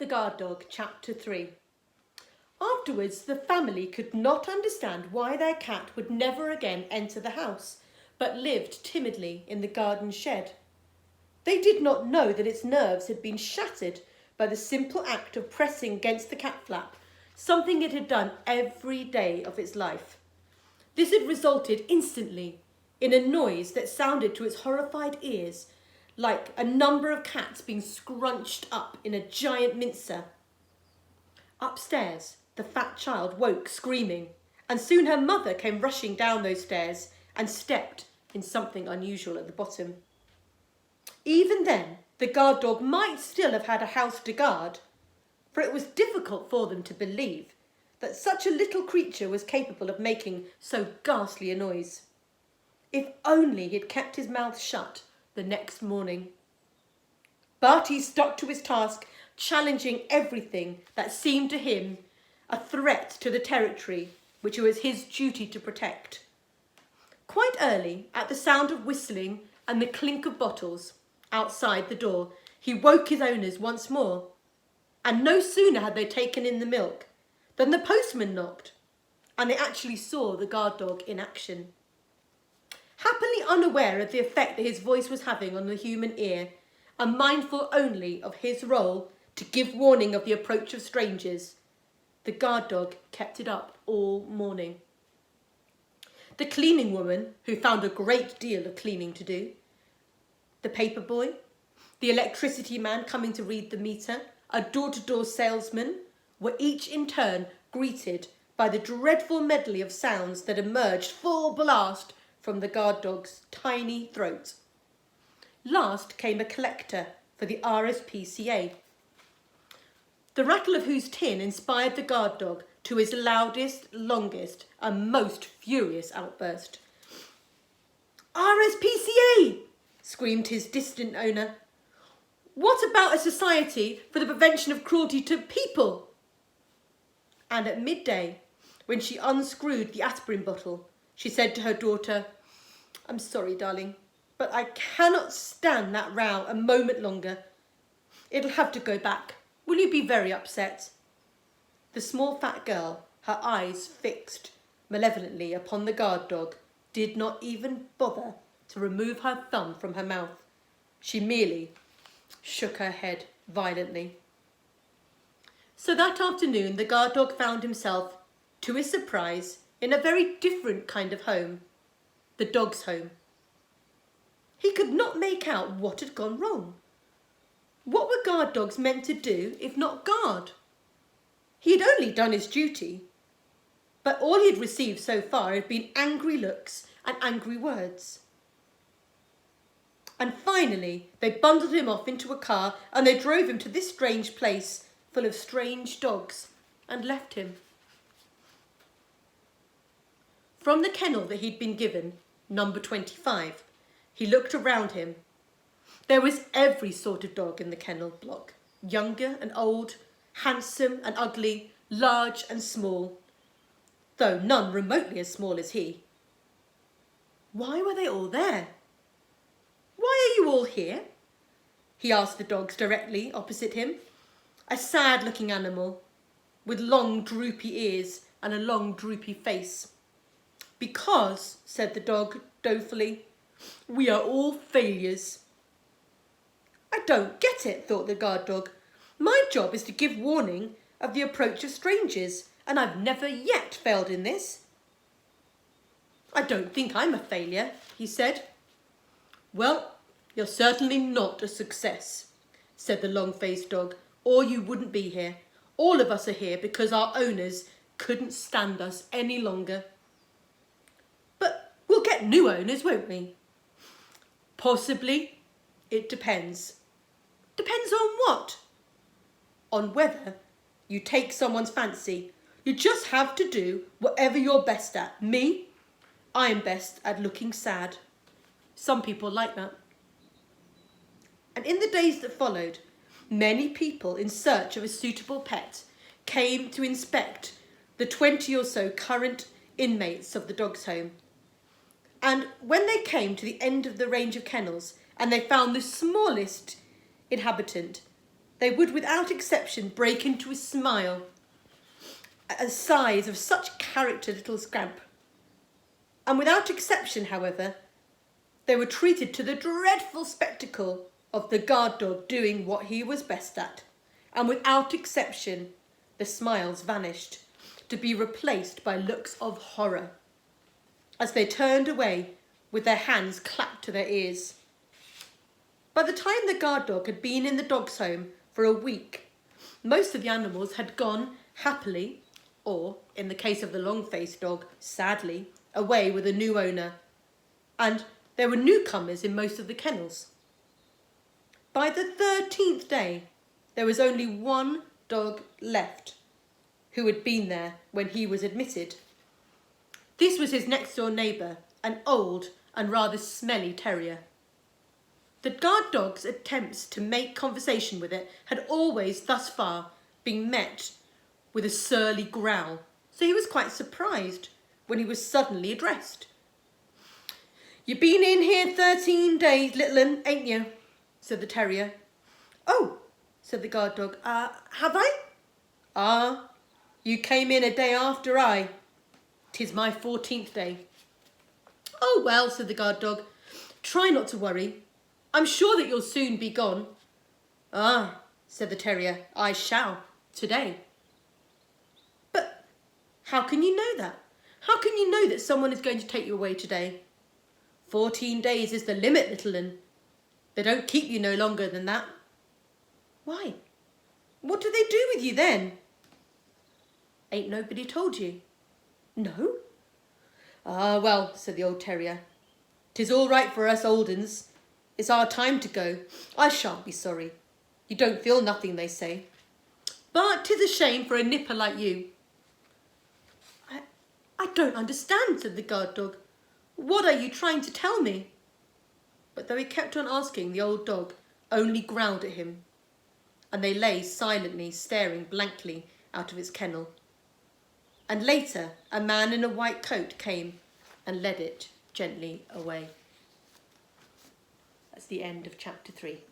The Guard Dog, Chapter 3. Afterwards, the family could not understand why their cat would never again enter the house, but lived timidly in the garden shed. They did not know that its nerves had been shattered by the simple act of pressing against the cat flap, something it had done every day of its life. This had resulted instantly in a noise that sounded to its horrified ears like a number of cats being scrunched up in a giant mincer. Upstairs, the fat child woke screaming, and soon her mother came rushing down those stairs and stepped in something unusual at the bottom. Even then, the guard dog might still have had a house to guard, for it was difficult for them to believe that such a little creature was capable of making so ghastly a noise. If only he had kept his mouth shut the next morning. But he stuck to his task, challenging everything that seemed to him a threat to the territory which it was his duty to protect. Quite early, at the sound of whistling and the clink of bottles outside the door, he woke his owners once more. And no sooner had they taken in the milk than the postman knocked, and they actually saw the guard dog in action. Happily unaware of the effect that his voice was having on the human ear, and mindful only of his role to give warning of the approach of strangers, the guard dog kept it up all morning. The cleaning woman, who found a great deal of cleaning to do, the paper boy, the electricity man coming to read the meter, a door-to-door salesman, were each in turn greeted by the dreadful medley of sounds that emerged full blast from the guard dog's tiny throat. Last came a collector for the RSPCA, the rattle of whose tin inspired the guard dog to his loudest, longest, and most furious outburst. RSPCA! Screamed his distant owner. What about a society for the prevention of cruelty to people? And at midday, when she unscrewed the aspirin bottle, she said to her daughter, I'm sorry, darling, but I cannot stand that row a moment longer. It'll have to go back. Will you be very upset? The small fat girl, her eyes fixed malevolently upon the guard dog, did not even bother to remove her thumb from her mouth. She merely shook her head violently. So that afternoon the guard dog found himself, to his surprise, in a very different kind of home, the dog's home. He could not make out what had gone wrong. What were guard dogs meant to do if not guard? He had only done his duty, but all he had received so far had been angry looks and angry words. And finally, they bundled him off into a car and they drove him to this strange place full of strange dogs and left him. From the kennel that he'd been given, number 25, he looked around him. There was every sort of dog in the kennel block, younger and old, handsome and ugly, large and small, though none remotely as small as he. Why were they all there? Why are you all here? He asked the dogs directly opposite him, a sad-looking animal with long droopy ears and a long droopy face. Because, said the dog dolefully, we are all failures. I don't get it, thought the guard dog. My job is to give warning of the approach of strangers, and I've never yet failed in this. I don't think I'm a failure, he said. Well, you're certainly not a success, said the long-faced dog, or you wouldn't be here. All of us are here because our owners couldn't stand us any longer. But we'll get new owners, won't we? Possibly. It depends. Depends on what? On whether you take someone's fancy. You just have to do whatever you're best at. Me, I'm best at looking sad. Some people like that. And in the days that followed, many people in search of a suitable pet came to inspect the 20 or so current inmates of the dog's home. And when they came to the end of the range of kennels and they found the smallest inhabitant, they would without exception break into a smile, a size of such character, little scamp. And without exception, however, they were treated to the dreadful spectacle of the guard dog doing what he was best at. And without exception, the smiles vanished, to be replaced by looks of horror, as they turned away with their hands clapped to their ears. By the time the guard dog had been in the dog's home for a week, most of the animals had gone happily, or, in the case of the long-faced dog, sadly, away with a new owner, and there were newcomers in most of the kennels. By the 13th day, there was only one dog left who had been there when he was admitted. This was his next-door neighbour, an old and rather smelly terrier. The guard dog's attempts to make conversation with it had always, thus far, been met with a surly growl, so he was quite surprised when he was suddenly addressed. "You been in here 13 days, little un, ain't you?" said the terrier. "Oh," said the guard dog, have I?" "Ah, you came in a day after I. 'Tis my 14th day." "Oh, well," said the guard dog, "try not to worry. I'm sure that you'll soon be gone." "Ah," said the terrier, "I shall, today." "But how can you know that? How can you know that someone is going to take you away today?" 14 days is the limit, little un. They don't keep you no longer than that." "Why? What do they do with you then?" "Ain't nobody told you?" "No." "Ah, well," said the old terrier, "'tis all right for us old uns. It's our time to go. I shan't be sorry. You don't feel nothing, they say. But 'tis a shame for a nipper like you." I don't understand," said the guard dog. "What are you trying to tell me?" But though he kept on asking, the old dog only growled at him, and they lay silently staring blankly out of its kennel. And later, a man in a white coat came and led it gently away. That's the end of chapter 3.